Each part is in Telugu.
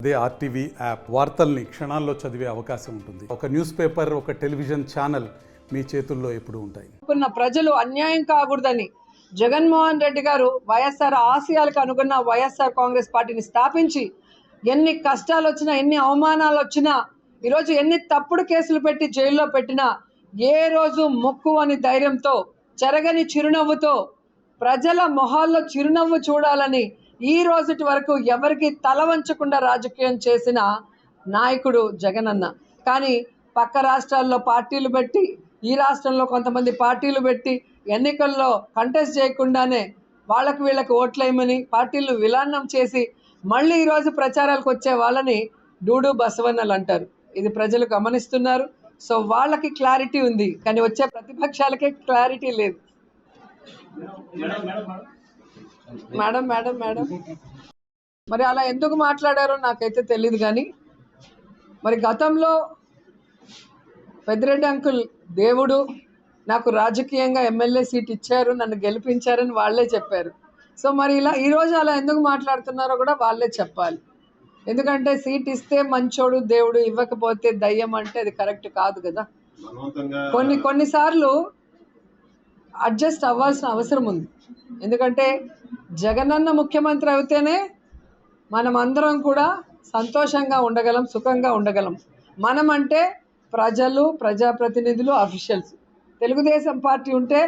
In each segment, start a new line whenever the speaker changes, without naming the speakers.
అదే ఆర్టీవీ యాప్ వార్తల్ని క్షణాల్లో చదివే అవకాశం ఉంటుంది. ఒక న్యూస్ పేపర్, ఒక టెలివిజన్ ఛానల్ మీ చేతుల్లో ఎప్పుడూ ఉంటాయి.
ప్రజలు అన్యాయం కాకూడదని జగన్మోహన్ రెడ్డి గారు వైఎస్ఆర్ ఆశయాలకు అనుగుణ వైఎస్ఆర్ కాంగ్రెస్ పార్టీని స్థాపించి ఎన్ని కష్టాలు వచ్చినా, ఎన్ని అవమానాలు వచ్చినా, ఈరోజు ఎన్ని తప్పుడు కేసులు పెట్టి జైల్లో పెట్టినా ఏ రోజు మొక్కు అని ధైర్యంతో, చెరగని చిరునవ్వుతో, ప్రజల మొహాల్లో చిరునవ్వు చూడాలని ఈ రోజుటి వరకు ఎవరికి తల వంచకుండా రాజకీయం చేసిన నాయకుడు జగనన్న. కానీ పక్క రాష్ట్రాల్లో పార్టీలు పెట్టి, ఈ రాష్ట్రంలో కొంతమంది పార్టీలు పెట్టి ఎన్నికల్లో కంటెస్ట్ చేయకుండానే వాళ్ళకు వీళ్ళకి ఓట్లేయమని పార్టీలు విలాన్నం చేసి మళ్ళీ ఈరోజు ప్రచారాలకు వచ్చే వాళ్ళని డూడు బసవన్నలు అంటారు. ఇది ప్రజలు గమనిస్తున్నారు. సో వాళ్ళకి క్లారిటీ ఉంది, కానీ వచ్చే ప్రతిపక్షాలకే క్లారిటీ లేదు. మేడం మేడం మేడం మరి అలా ఎందుకు మాట్లాడారో నాకైతే తెలియదు. కానీ మరి గతంలో పెద్దిరెడ్డి అంకుల్ దేవుడు నాకు రాజకీయంగా ఎమ్మెల్యే సీట్ ఇచ్చారు, నన్ను గెలిపించారని వాళ్ళే చెప్పారు. సో మరి ఇలా ఈరోజు అలా ఎందుకు మాట్లాడుతున్నారో కూడా వాళ్ళే చెప్పాలి. ఎందుకంటే సీట్ ఇస్తే మంచోడు దేవుడు, ఇవ్వకపోతే దయ్యం అంటే అది కరెక్ట్ కాదు కదా. కొన్నిసార్లు అడ్జస్ట్ అవ్వాల్సిన అవసరం ఉంది. ఎందుకంటే జగనన్న ముఖ్యమంత్రి అయితేనే మనం అందరం కూడా సంతోషంగా ఉండగలం, సుఖంగా ఉండగలం. మనం అంటే ప్రజలు, ప్రజాప్రతినిధులు, అఫీషియల్స్. తెలుగుదేశం పార్టీ ఉంటే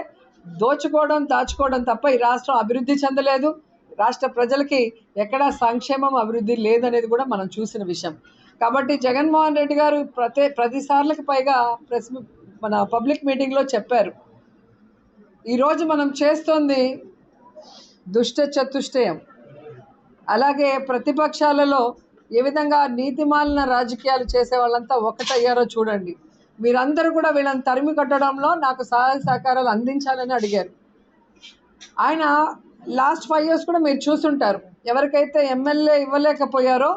దోచుకోవడం, దాచుకోవడం తప్ప ఈ రాష్ట్రం అభివృద్ధి చెందలేదు. రాష్ట్ర ప్రజలకి ఎక్కడా సంక్షేమం, అభివృద్ధి లేదనేది కూడా మనం చూసిన విషయం. కాబట్టి జగన్మోహన్ రెడ్డి గారు ప్రతిసార్లకి పైగా మన పబ్లిక్ మీటింగ్లో చెప్పారు, ఈరోజు మనం చేస్తోంది దుష్ట చతుష్టయం. అలాగే ప్రతిపక్షాలలో ఏ విధంగా నీతిమాలిన రాజకీయాలు చేసే వాళ్ళంతా ఒకటయ్యారో చూడండి. మీరందరూ కూడా వీళ్ళని తరిమి కట్టడంలో నాకు సహాయ సహకారాలు అందించాలని అడిగారు. ఆయన లాస్ట్ 5 years కూడా మీరు చూస్తుంటారు, ఎవరికైతే ఎమ్మెల్యే ఇవ్వలేకపోయారో,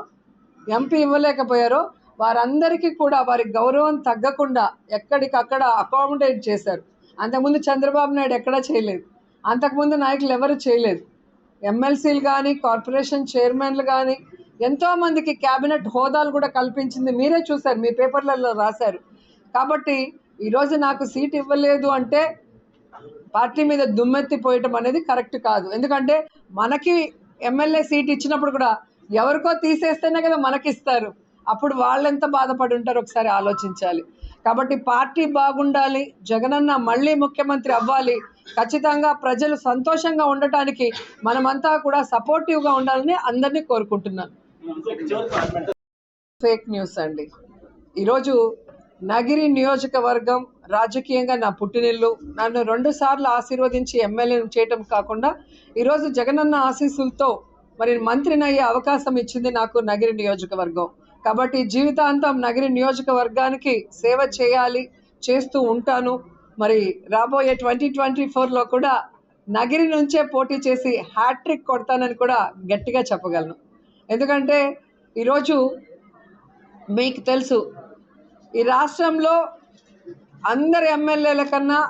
ఎంపీ ఇవ్వలేకపోయారో వారందరికీ కూడా వారి గౌరవం తగ్గకుండా ఎక్కడికక్కడ అకామిడేట్ చేశారు. అంతకుముందు చంద్రబాబు నాయుడు ఎక్కడా చేయలేదు, అంతకుముందు నాయకులు ఎవరు చేయలేదు. ఎమ్మెల్సీలు కానీ, కార్పొరేషన్ చైర్మన్లు కానీ ఎంతోమందికి క్యాబినెట్ హోదాలు కూడా కల్పించింది మీరే చూశారు, మీ పేపర్లలో రాశారు. కాబట్టి ఈరోజు నాకు సీట్ ఇవ్వలేదు అంటే పార్టీ మీద దుమ్మెత్తిపోయటం అనేది కరెక్ట్ కాదు. ఎందుకంటే మనకి ఎమ్మెల్యే సీట్ ఇచ్చినప్పుడు కూడా ఎవరికో తీసేస్తేనే కదా మనకిస్తారు. అప్పుడు వాళ్ళెంత బాధపడి ఉంటారో ఒకసారి ఆలోచించాలి. కాబట్టి పార్టీ బాగుండాలి, జగనన్న మళ్ళీ ముఖ్యమంత్రి అవ్వాలి, ఖచ్చితంగా ప్రజలు సంతోషంగా ఉండటానికి మనమంతా కూడా సపోర్టివ్గా ఉండాలని అందరినీ కోరుకుంటున్నాను. ఫేక్ న్యూస్ అండి. ఈరోజు నగిరి నియోజకవర్గం రాజకీయంగా నా పుట్టినిల్లు. నన్ను 2 సార్లు ఆశీర్వదించి ఎమ్మెల్యేను చేయటం కాకుండా ఈరోజు జగనన్న ఆశీస్సులతో మరి మంత్రిని అయ్యే అవకాశం ఇచ్చింది నాకు నగిరి నియోజకవర్గం. కాబట్టి జీవితాంతం నగిరి నియోజకవర్గానికి సేవ చేయాలి, చేస్తూ ఉంటాను. మరి రాబోయే 2024లో కూడా నగిరి నుంచే పోటీ చేసి హ్యాట్రిక్ కొడతానని కూడా గట్టిగా చెప్పగలను. ఎందుకంటే ఈరోజు మీకు తెలుసు, ఈ రాష్ట్రంలో అందరి ఎమ్మెల్యేల కన్నా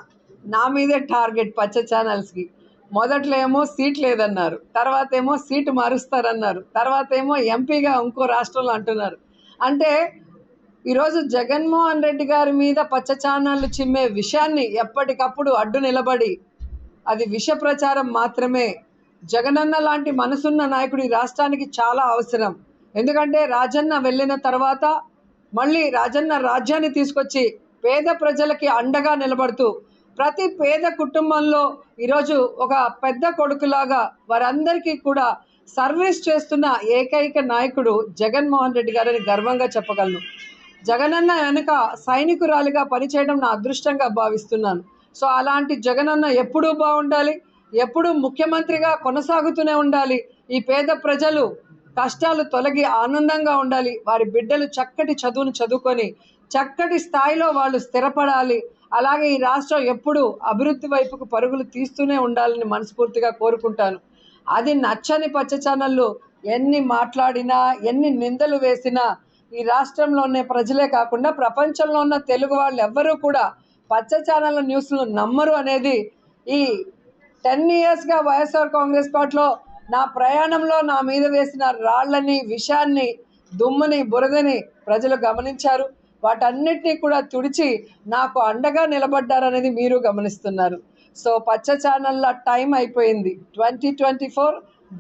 నా మీదే టార్గెట్ పచ్చ ఛానల్స్కి. మొదట్లో ఏమో సీట్ లేదన్నారు, తర్వాత ఏమో సీటు మారుస్తారన్నారు, తర్వాత ఏమో ఎంపీగా ఇంకో రాష్ట్రంలో అంటున్నారు. అంటే ఈరోజు జగన్మోహన్ రెడ్డి గారి మీద పచ్చ ఛానళ్ళు చిమ్మే విషయాన్ని ఎప్పటికప్పుడు అడ్డు నిలబడి అది విష ప్రచారం మాత్రమే. జగనన్న లాంటి మనసున్న నాయకుడు ఈ రాష్ట్రానికి చాలా అవసరం. ఎందుకంటే రాజన్న వెళ్ళిన తర్వాత మళ్ళీ రాజన్న రాజ్యాన్ని తీసుకొచ్చి పేద ప్రజలకి అండగా నిలబడుతూ ప్రతి పేద కుటుంబంలో ఈరోజు ఒక పెద్ద కొడుకులాగా వారందరికీ కూడా సర్వీస్ చేస్తున్న ఏకైక నాయకుడు జగన్మోహన్ రెడ్డి గారని గర్వంగా చెప్పగలను. జగనన్న వెనుక సైనికురాలిగా పనిచేయడం నా అదృష్టంగా భావిస్తున్నాను. సో అలాంటి జగనన్న ఎప్పుడూ బాగుండాలి, ఎప్పుడూ ముఖ్యమంత్రిగా కొనసాగుతూనే ఉండాలి. ఈ పేద ప్రజలు కష్టాలు తొలగి ఆనందంగా ఉండాలి. వారి బిడ్డలు చక్కటి చదువును చదువుకొని చక్కటి స్థాయిలో వాళ్ళు స్థిరపడాలి. అలాగే ఈ రాష్ట్రం ఎప్పుడూ అభివృద్ధి వైపుకు పరుగులు తీస్తూనే ఉండాలని మనస్ఫూర్తిగా కోరుకుంటాను. అది నచ్చని పచ్చ ఛానళ్ళు ఎన్ని మాట్లాడినా, ఎన్ని నిందలు వేసినా ఈ రాష్ట్రంలో ఉన్న ప్రజలే కాకుండా ప్రపంచంలో ఉన్న తెలుగు వాళ్ళు ఎవ్వరూ కూడా పచ్చ ఛానళ్ళ న్యూస్లు నమ్మరు అనేది ఈ 10 yearsగా వైఎస్ఆర్ కాంగ్రెస్ పార్టీలో నా ప్రయాణంలో నా మీద వేసిన రాళ్ళని, విషయాన్ని దుమ్ముని బురదని ప్రజలు గమనించారు. వాటన్నిటినీ కూడా తుడిచి నాకు అండగా నిలబడ్డారనేది మీరు గమనిస్తున్నారు. సో పచ్చ ఛానళ్ళ టైం అయిపోయింది. 2024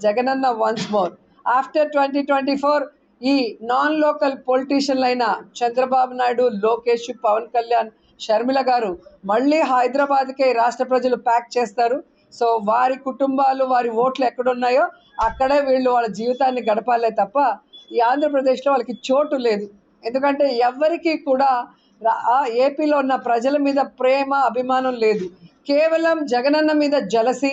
జగనన్న వన్స్ మోర్. ఆఫ్టర్ 2024 ఈ నాన్ లోకల్ పొలిటీషియన్లు అయిన చంద్రబాబు నాయుడు, లోకేష్, పవన్ కళ్యాణ్, షర్మిల గారు మళ్ళీ హైదరాబాద్కే రాష్ట్ర ప్రజలు ప్యాక్ చేస్తారు. సో వారి కుటుంబాలు, వారి ఓట్లు ఎక్కడున్నాయో అక్కడే వీళ్ళు వాళ్ళ జీవితాన్ని గడపాలే తప్ప ఈ ఆంధ్రప్రదేశ్లో వాళ్ళకి చోటు లేదు. ఎందుకంటే ఎవరికి కూడా ఏపీలో ఉన్న ప్రజల మీద ప్రేమ, అభిమానం లేదు. కేవలం జగనన్న మీద జలసి,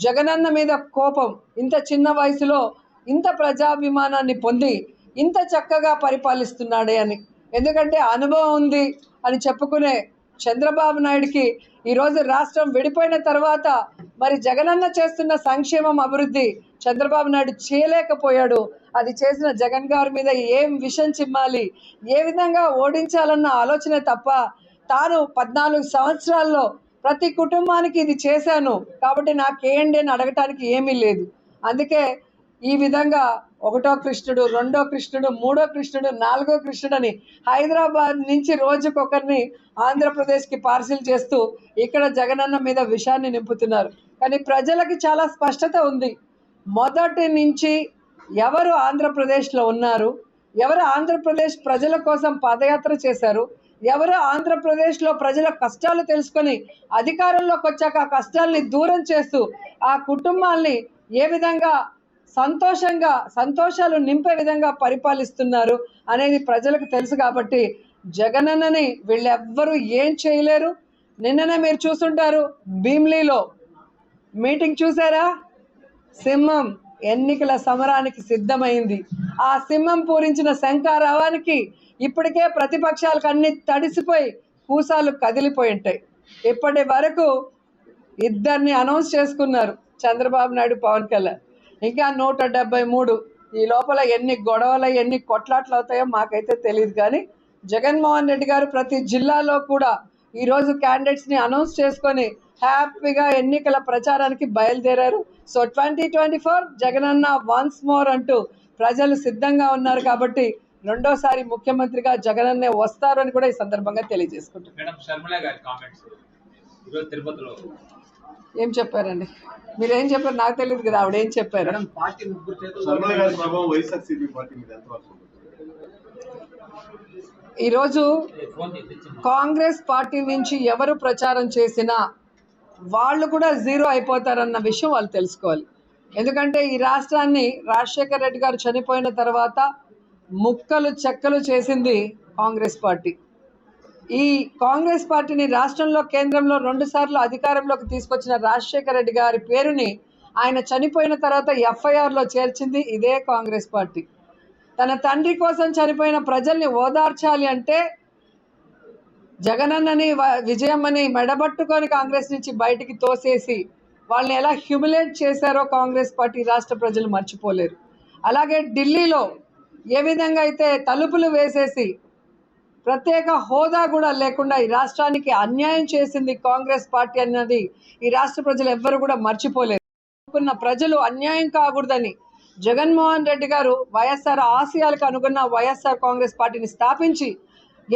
జగనన్న మీద కోపం. ఇంత చిన్న వయసులో ఇంత ప్రజాభిమానాన్ని పొంది ఇంత చక్కగా పరిపాలిస్తున్నాడే అని. ఎందుకంటే అనుభవం ఉంది అని చెప్పుకునే చంద్రబాబు నాయుడికి ఈరోజు రాష్ట్రం విడిపోయిన తర్వాత మరి జగనన్న చేస్తున్న సంక్షేమం, అభివృద్ధి చంద్రబాబు నాయుడు చేయలేకపోయాడు. అది చేసిన జగన్ గారి మీద ఏం విషం చిమ్మాలి, ఏ విధంగా ఓడించాలన్న ఆలోచన తప్ప తాను 14 సంవత్సరాల్లో ప్రతి కుటుంబానికి ఇది చేశాను కాబట్టి నాకేంటి అని అడగటానికి ఏమీ లేదు. అందుకే ఈ విధంగా 1వ కృష్ణుడు, 2వ కృష్ణుడు, 3వ కృష్ణుడు, 4వ కృష్ణుడు అని హైదరాబాద్ నుంచి రోజుకొకరిని ఆంధ్రప్రదేశ్కి పార్సిల్ చేస్తూ ఇక్కడ జగనన్న మీద విషాన్ని నింపుతున్నారు. కానీ ప్రజలకి చాలా స్పష్టత ఉంది. మొదటి నుంచి ఎవరు ఆంధ్రప్రదేశ్లో ఉన్నారు, ఎవరు ఆంధ్రప్రదేశ్ ప్రజల కోసం పాదయాత్ర చేశారు, ఎవరు ఆంధ్రప్రదేశ్లో ప్రజల కష్టాలు తెలుసుకొని అధికారంలోకి వచ్చాక ఆ కష్టాలని దూరం చేస్తూ ఆ కుటుంబాల్ని ఏ విధంగా సంతోషాలు నింపే విధంగా పరిపాలిస్తున్నారు అనేది ప్రజలకు తెలుసు. కాబట్టి జగనన్నని వీళ్ళెవ్వరూ ఏం చేయలేరు. నిన్ననే మీరు చూస్తుంటారు, భీమ్లీలో మీటింగ్ చూసారా? సింహం ఎన్నికల సమరానికి సిద్ధమైంది. ఆ సింహం పూరించిన శంఖారావానికి ఇప్పటికే ప్రతిపక్షాలకు అన్ని తడిసిపోయి కూసాలు కదిలిపోయి ఉంటాయి. ఇప్పటి వరకు 2 అనౌన్స్ చేసుకున్నారు, చంద్రబాబు నాయుడు, పవన్ కళ్యాణ్. ఇంకా 173. ఈ లోపల ఎన్ని గొడవలు, ఎన్ని కొట్లాట్లు అవుతాయో మాకైతే తెలియదు. కానీ జగన్మోహన్ రెడ్డి గారు ప్రతి జిల్లాలో కూడా ఈరోజు క్యాండిడేట్స్ని అనౌన్స్ చేసుకొని హ్యాపీగా ఎన్నికల ప్రచారానికి బయలుదేరారు. సో 2024 జగనన్న వన్స్ మోర్ అంటూ ప్రజలు సిద్ధంగా ఉన్నారు. కాబట్టి రెండోసారి ముఖ్యమంత్రిగా జగనన్నే వస్తారు అని కూడా ఈ సందర్భంగా తెలియజేసుకుంటున్నారు. ఏం చెప్పారండి? మీరు ఏం చెప్పారు నాకు తెలియదు కదా, ఆవిడ ఏం చెప్పారు? ఈరోజు కాంగ్రెస్ పార్టీ నుంచి ఎవరు ప్రచారం చేసినా వాళ్ళు కూడా జీరో అయిపోతారన్న విషయం వాళ్ళు తెలుసుకోవాలి. ఎందుకంటే ఈ రాష్ట్రాన్ని రాజశేఖర రెడ్డి గారు చనిపోయిన తర్వాత ముక్కలు చెక్కలు చేసింది కాంగ్రెస్ పార్టీ. ఈ కాంగ్రెస్ పార్టీని రాష్ట్రంలో, కేంద్రంలో 2 సార్లు అధికారంలోకి తీసుకొచ్చిన రాజశేఖర రెడ్డి గారి పేరుని ఆయన చనిపోయిన తర్వాత FIRలో చేర్చింది ఇదే కాంగ్రెస్ పార్టీ. తన తండ్రి కోసం చనిపోయిన ప్రజల్ని ఓదార్చాలి అంటే జగనన్నని, విజయమ్మని మెడబట్టుకొని కాంగ్రెస్ నుంచి బయటికి తోసేసి వాళ్ళని ఎలా హ్యూమిలేట్ చేశారో కాంగ్రెస్ పార్టీ రాష్ట్ర ప్రజలు మర్చిపోలేరు. అలాగే ఢిల్లీలో ఏ విధంగా అయితే తలుపులు వేసేసి ప్రత్యేక హోదా కూడా లేకుండా ఈ రాష్ట్రానికి అన్యాయం చేసింది కాంగ్రెస్ పార్టీ అన్నది ఈ రాష్ట్ర ప్రజలు ఎవ్వరు కూడా మర్చిపోలేరు. ప్రజలు అన్యాయం కాకూడదని జగన్మోహన్ రెడ్డి గారు వైఎస్ఆర్ ఆశయాలకు అనుగుణ వైఎస్ఆర్ కాంగ్రెస్ పార్టీని స్థాపించి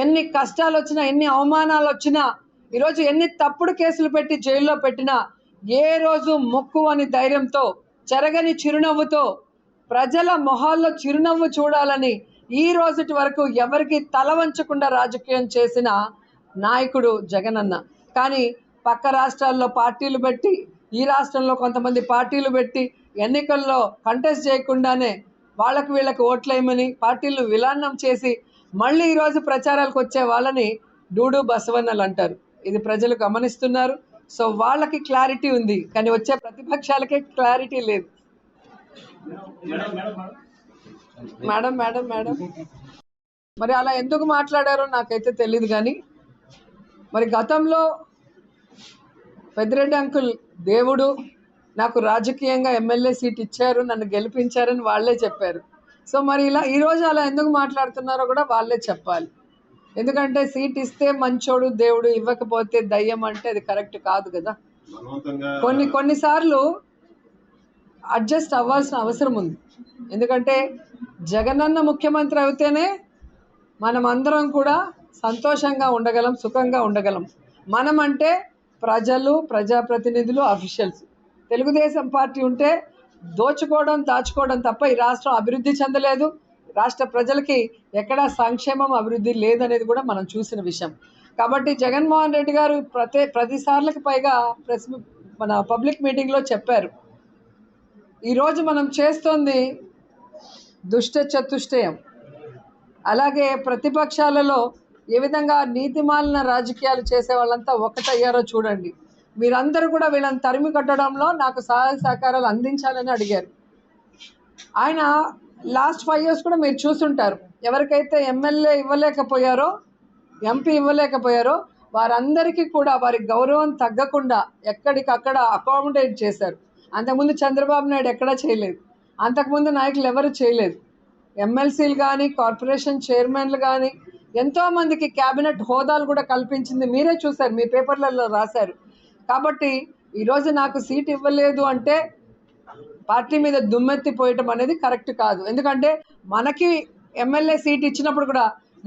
ఎన్ని కష్టాలు వచ్చినా, ఎన్ని అవమానాలు వచ్చినా, ఈరోజు ఎన్ని తప్పుడు కేసులు పెట్టి జైల్లో పెట్టినా ఏ రోజు మొక్కు అని ధైర్యంతో, చెరగని చిరునవ్వుతో, ప్రజల మొహాల్లో చిరునవ్వు చూడాలని ఈ రోజుటి వరకు ఎవరికి తల వంచకుండా రాజకీయం చేసిన నాయకుడు జగనన్న. కానీ పక్క రాష్ట్రాల్లో పార్టీలు పెట్టి, ఈ రాష్ట్రంలో కొంతమంది పార్టీలు పెట్టి ఎన్నికల్లో కంటెస్ట్ చేయకుండానే వాళ్ళకు వీళ్ళకి ఓట్లేయమని పార్టీలను విలానం చేసి మళ్ళీ ఈరోజు ప్రచారాలకు వచ్చే వాళ్ళని డూడు బసవన్నలు అంటారు. ఇది ప్రజలు గమనిస్తున్నారు. సో వాళ్ళకి క్లారిటీ ఉంది, కానీ వచ్చే ప్రతిపక్షాలకే క్లారిటీ లేదు. మేడం మేడం మేడం మరి అలా ఎందుకు మాట్లాడారో నాకైతే తెలియదు. కానీ మరి గతంలో పెద్దిరెడ్డి అంకుల్ దేవుడు నాకు రాజకీయంగా ఎమ్మెల్యే సీట్ ఇచ్చారు, నన్ను గెలిపించారని వాళ్ళే చెప్పారు. సో మరి ఇలా ఈరోజు అలా ఎందుకు మాట్లాడుతున్నారో కూడా వాళ్ళే చెప్పాలి. ఎందుకంటే సీట్ ఇస్తే మంచోడు దేవుడు, ఇవ్వకపోతే దయ్యం అంటే అది కరెక్ట్ కాదు కదా. కొన్నిసార్లు అడ్జస్ట్ అవ్వాల్సిన అవసరం ఉంది. ఎందుకంటే జగనన్న ముఖ్యమంత్రి అయితేనే మనం అందరం కూడా సంతోషంగా ఉండగలం, సుఖంగా ఉండగలం. మనం అంటే ప్రజలు, ప్రజాప్రతినిధులు, అఫీషియల్స్. తెలుగుదేశం పార్టీ ఉంటే దోచుకోవడం, దాచుకోవడం తప్ప ఈ రాష్ట్రం అభివృద్ధి చెందలేదు. రాష్ట్ర ప్రజలకి ఎక్కడా సంక్షేమం, అభివృద్ధి లేదనేది కూడా మనం చూసిన విషయం. కాబట్టి జగన్మోహన్ రెడ్డి గారు 10 సార్లకు పైగా మన పబ్లిక్ మీటింగ్లో చెప్పారు, ఈరోజు మనం చేస్తోంది దుష్ట చతుష్టయం. అలాగే ప్రతిపక్షాలలో ఏ విధంగా నీతిమాలిన రాజకీయాలు చేసే వాళ్ళంతా ఒకటయ్యారో చూడండి. మీరందరూ కూడా వీళ్ళని తరిమి కట్టడంలో నాకు సహాయ సహకారాలు అందించాలని అడిగారు. ఆయన లాస్ట్ 5 years కూడా మీరు చూస్తుంటారు, ఎవరికైతే ఎమ్మెల్యే ఇవ్వలేకపోయారో, ఎంపీ ఇవ్వలేకపోయారో వారందరికీ కూడా వారి గౌరవం తగ్గకుండా ఎక్కడికక్కడ అకామిడేట్ చేశారు. అంతకుముందు చంద్రబాబు నాయుడు ఎక్కడా చేయలేదు, అంతకుముందు నాయకులు ఎవరు చేయలేదు. ఎమ్మెల్సీలు కానీ, కార్పొరేషన్ చైర్మన్లు కానీ ఎంతోమందికి క్యాబినెట్ హోదాలు కూడా కల్పించింది మీరే చూశారు, మీ పేపర్లలో రాశారు. కాబట్టి ఈరోజు నాకు సీట్ ఇవ్వలేదు అంటే పార్టీ మీద దుమ్మెత్తిపోయటం అనేది కరెక్ట్ కాదు. ఎందుకంటే మనకి ఎమ్మెల్యే సీట్ ఇచ్చినప్పుడు కూడా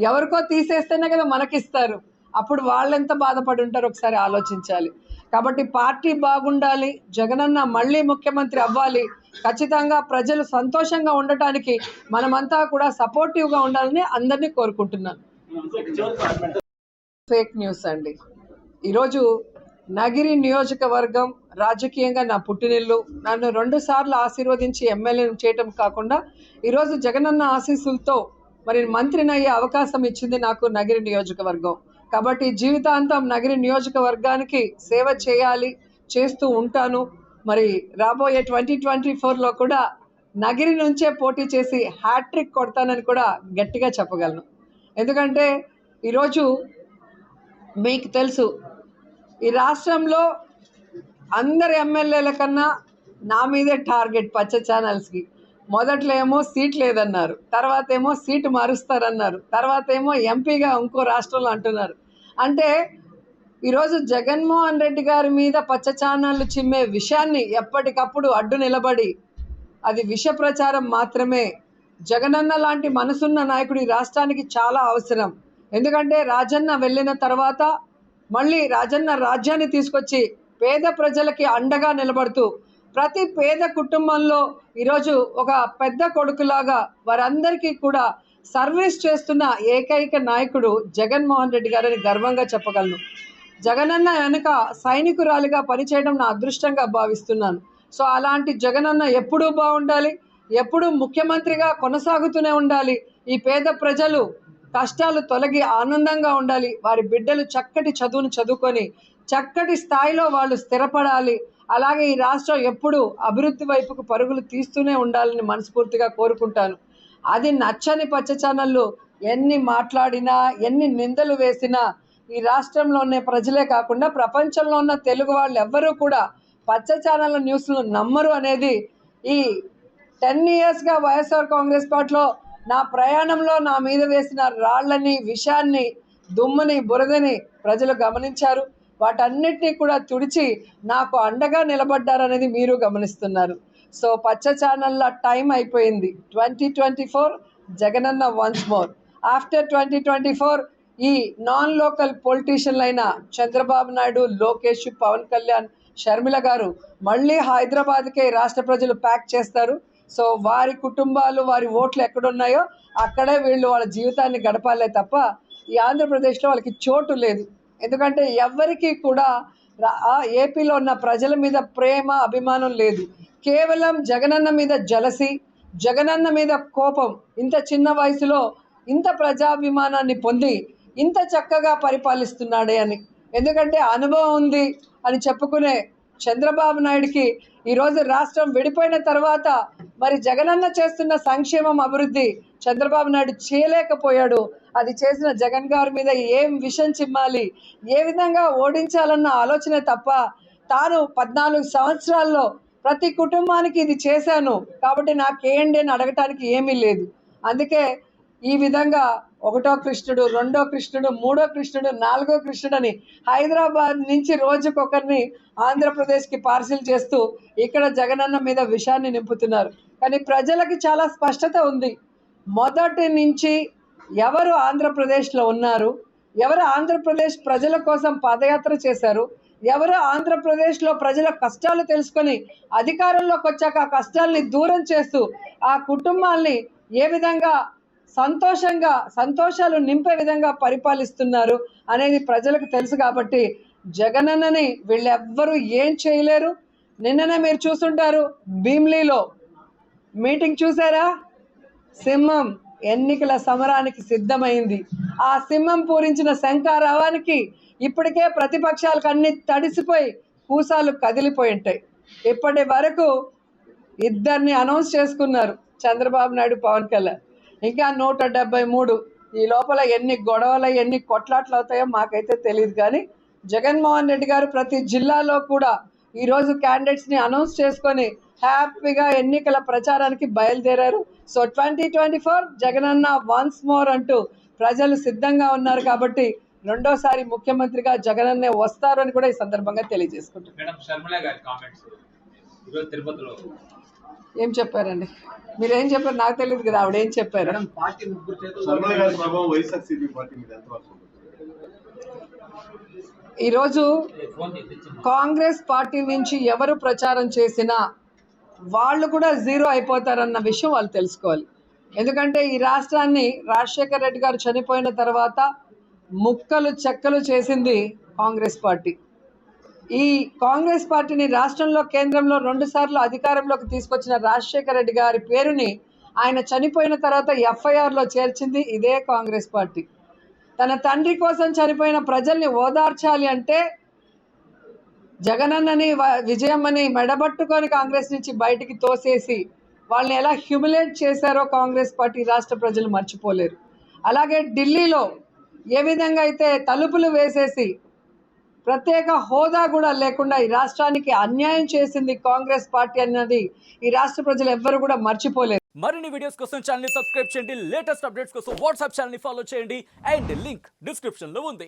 ఎవరికో తీసేస్తేనే కదా మనకిస్తారు. అప్పుడు వాళ్ళు ఎంత బాధపడి ఉంటారో ఒకసారి ఆలోచించాలి. కాబట్టి పార్టీ బాగుండాలి, జగనన్న మళ్ళీ ముఖ్యమంత్రి అవ్వాలి, ఖచ్చితంగా ప్రజలు సంతోషంగా ఉండటానికి మనమంతా కూడా సపోర్టివ్గా ఉండాలని అందరినీ కోరుకుంటున్నాను. ఫేక్ న్యూస్ అండి. ఈరోజు నగిరి నియోజకవర్గం రాజకీయంగా నా పుట్టినిల్లు. నన్ను 2 సార్లు ఆశీర్వదించి ఎమ్మెల్యేను చేయటం కాకుండా ఈరోజు జగనన్న ఆశీస్సులతో మరి మంత్రినయ్యే అవకాశం ఇచ్చింది నాకు నగిరి నియోజకవర్గం. కాబట్టి జీవితాంతం నగిరి నియోజకవర్గానికి సేవ చేయాలి, చేస్తూ ఉంటాను. మరి రాబోయే 2024లో కూడా నగిరి నుంచే పోటీ చేసి హ్యాట్రిక్ కొడతానని కూడా గట్టిగా చెప్పగలను. ఎందుకంటే ఈరోజు మీకు తెలుసు, ఈ రాష్ట్రంలో అందరి ఎమ్మెల్యేల కన్నా నా మీదే టార్గెట్ పచ్చ ఛానల్స్కి. మొదట్లో ఏమో సీట్ లేదన్నారు, తర్వాత ఏమో సీటు మారుస్తారన్నారు, తర్వాత ఏమో ఎంపీగా ఇంకో రాష్ట్రంలో అంటున్నారు. అంటే ఈరోజు జగన్మోహన్ రెడ్డి గారి మీద పచ్చ ఛానళ్ళు చిమ్మే విషయాన్ని ఎప్పటికప్పుడు అడ్డు నిలబడి, అది విష ప్రచారం మాత్రమే. జగనన్న లాంటి మనసున్న నాయకుడు ఈ రాష్ట్రానికి చాలా అవసరం. ఎందుకంటే రాజన్న వెళ్ళిన తర్వాత మళ్ళీ రాజన్న రాజ్యాన్ని తీసుకొచ్చి పేద ప్రజలకి అండగా నిలబడుతూ ప్రతి పేద కుటుంబంలో ఈరోజు ఒక పెద్ద కొడుకులాగా వారందరికీ కూడా సర్వీస్ చేస్తున్న ఏకైక నాయకుడు జగన్మోహన్ రెడ్డి గారని గర్వంగా చెప్పగలను. జగనన్న వెనుక సైనికురాలిగా పనిచేయడం నా అదృష్టంగా భావిస్తున్నాను. సో అలాంటి జగనన్న ఎప్పుడూ బాగుండాలి, ఎప్పుడూ ముఖ్యమంత్రిగా కొనసాగుతూనే ఉండాలి. ఈ పేద ప్రజలు కష్టాలు తొలగి ఆనందంగా ఉండాలి, వారి బిడ్డలు చక్కటి చదువును చదువుకొని చక్కటి స్థాయిలో వాళ్ళు స్థిరపడాలి. అలాగే ఈ రాష్ట్రం ఎప్పుడూ అభివృద్ధి వైపుకు పరుగులు తీస్తూనే ఉండాలని మనస్ఫూర్తిగా కోరుకుంటాను. అది నచ్చని పచ్చ ఛానళ్ళు ఎన్ని మాట్లాడినా, ఎన్ని నిందలు వేసినా ఈ రాష్ట్రంలో ఉన్న ప్రజలే కాకుండా ప్రపంచంలో ఉన్న తెలుగు వాళ్ళు ఎవ్వరూ కూడా పచ్చ ఛానళ్ళ న్యూస్లు నమ్మరు అనేది ఈ 10 yearsగా వైఎస్ఆర్ కాంగ్రెస్ పార్టీలో నా ప్రయాణంలో నా మీద వేసిన రాళ్ళని, విషాన్ని, దుమ్ముని, బురదని ప్రజలు గమనించారు. వాటన్నిటినీ కూడా తుడిచి నాకు అండగా నిలబడ్డారనేది మీరు గమనిస్తున్నారు. సో పచ్చ ఛానళ్ళ టైం అయిపోయింది. 2024 జగనన్న వన్స్ మోర్. ఆఫ్టర్ 2024 ఈ నాన్ లోకల్ పొలిటీషియన్లు అయిన చంద్రబాబు నాయుడు, లోకేష్, పవన్ కళ్యాణ్, షర్మిల గారు మళ్ళీ హైదరాబాద్కే రాష్ట్ర ప్రజలు ప్యాక్ చేస్తారు. సో వారి కుటుంబాలు, వారి ఓట్లు ఎక్కడున్నాయో అక్కడే వీళ్ళు వాళ్ళ జీవితాన్ని గడపాలే తప్ప ఈ ఆంధ్రప్రదేశ్లో వాళ్ళకి చోటు లేదు. ఎందుకంటే ఎవరికి కూడా ఏపీలో ఉన్న ప్రజల మీద ప్రేమ, అభిమానం లేదు. కేవలం జగనన్న మీద జలసి, జగనన్న మీద కోపం. ఇంత చిన్న వయసులో ఇంత ప్రజాభిమానాన్ని పొంది ఇంత చక్కగా పరిపాలిస్తున్నాడే అని. ఎందుకంటే అనుభవం ఉంది అని చెప్పుకునే చంద్రబాబు నాయుడికి ఈరోజు రాష్ట్రం విడిపోయిన తర్వాత మరి జగనన్న చేస్తున్న సంక్షేమం, అభివృద్ధి చంద్రబాబు నాయుడు చేయలేకపోయాడు. అది చేసిన జగన్ గారి మీద ఏం విషం చిమ్మాలి, ఏ విధంగా ఓడించాలన్న ఆలోచనే తప్ప తాను 14 సంవత్సరాల్లో ప్రతి కుటుంబానికి ఇది చేశాను కాబట్టి నాకేంటి అని అడగటానికి ఏమీ లేదు. అందుకే ఈ విధంగా 1వ కృష్ణుడు, 2వ కృష్ణుడు, 3వ కృష్ణుడు, 4వ కృష్ణుడు అని హైదరాబాద్ నుంచి రోజుకొకరిని ఆంధ్రప్రదేశ్కి పార్సిల్ చేస్తూ ఇక్కడ జగనన్న మీద విషాన్ని నింపుతున్నారు. కానీ ప్రజలకి చాలా స్పష్టత ఉంది. మొదటి నుంచి ఎవరు ఆంధ్రప్రదేశ్లో ఉన్నారు, ఎవరు ఆంధ్రప్రదేశ్ ప్రజల కోసం పాదయాత్ర చేశారు, ఎవరు ఆంధ్రప్రదేశ్లో ప్రజల కష్టాలు తెలుసుకొని అధికారంలోకి వచ్చాక ఆ కష్టాలని దూరం చేస్తూ ఆ కుటుంబాల్ని ఏ విధంగా సంతోషాలు నింపే విధంగా పరిపాలిస్తున్నారు అనేది ప్రజలకు తెలుసు. కాబట్టి జగనన్నని వీళ్ళెవ్వరూ ఏం చేయలేరు. నిన్ననే మీరు చూస్తుంటారు, భీమ్లీలో మీటింగ్ చూసారా? సింహం ఎన్నికల సమరానికి సిద్ధమైంది. ఆ సింహం పూరించిన శంఖారావానికి ఇప్పటికే ప్రతిపక్షాలకు అన్ని తడిసిపోయి కూసాలు కదిలిపోయి ఉంటాయి. ఇప్పటి వరకు ఇద్దరిని అనౌన్స్ చేసుకున్నారు, చంద్రబాబు నాయుడు, పవన్ కళ్యాణ్. ఇంకా 173. ఈ లోపల ఎన్ని గొడవలు ఎన్ని కొట్లాట్లు అవుతాయో మాకైతే తెలియదు. కానీ జగన్మోహన్ రెడ్డి గారు ప్రతి జిల్లాలో కూడా ఈరోజు క్యాండిడేట్స్ని అనౌన్స్ చేసుకొని హ్యాపీగా ఎన్నికల ప్రచారానికి బయలుదేరారు. సో 2024 జగనన్న వన్స్ మోర్ అంటూ ప్రజలు సిద్ధంగా ఉన్నారు. కాబట్టి రెండోసారి ముఖ్యమంత్రిగా జగనన్నే వస్తారు అని కూడా ఈ సందర్భంగా తెలియజేసుకుంటున్నారు. ఏం చెప్పారండి? మీరేం చెప్పారు నాకు తెలియదు కదా, ఆవిడ ఏం చెప్పారు? ఈరోజు కాంగ్రెస్ పార్టీ నుంచి ఎవరు ప్రచారం చేసినా వాళ్ళు కూడా జీరో అయిపోతారన్న విషయం వాళ్ళు తెలుసుకోవాలి. ఎందుకంటే ఈ రాష్ట్రాన్ని రాజశేఖర్ రెడ్డి గారు చనిపోయిన తర్వాత ముక్కలు చెక్కలు చేసింది కాంగ్రెస్ పార్టీ. ఈ కాంగ్రెస్ పార్టీని రాష్ట్రంలో కేంద్రంలో 2 సార్లు అధికారంలోకి తీసుకొచ్చిన రాజశేఖర రెడ్డి గారి పేరుని ఆయన చనిపోయిన తర్వాత FIRలో చేర్చింది ఇదే కాంగ్రెస్ పార్టీ. తన తండ్రి కోసం చనిపోయిన ప్రజల్ని ఓదార్చాలి అంటే జగనన్నని విజయమ్మని మెడబట్టుకొని కాంగ్రెస్ నుంచి బయటికి తోసేసి వాళ్ళని ఎలా హ్యూమిలేట్ చేశారో కాంగ్రెస్ పార్టీ రాష్ట్ర ప్రజలు మర్చిపోలేరు. అలాగే ఢిల్లీలో ఏ విధంగా అయితే తలుపులు వేసేసి ప్రత్యేక హోదా కూడా లేకుండా ఈ రాష్ట్రానికి అన్యాయం చేసింది కాంగ్రెస్ పార్టీ అన్నది ఈ రాష్ట్ర ప్రజలు ఎవ్వరు కూడా మర్చిపోలేరు.
మరిన్ని వీడియోస్ కోసం ఛానల్ ని సబ్స్క్రైబ్ చేయండి, లేటెస్ట్ అప్డేట్స్ కోసం వాట్సాప్ ఛానల్ ని ఫాలో చేయండి అండ్ లింక్ డిస్క్రిప్షన్ లో ఉంది.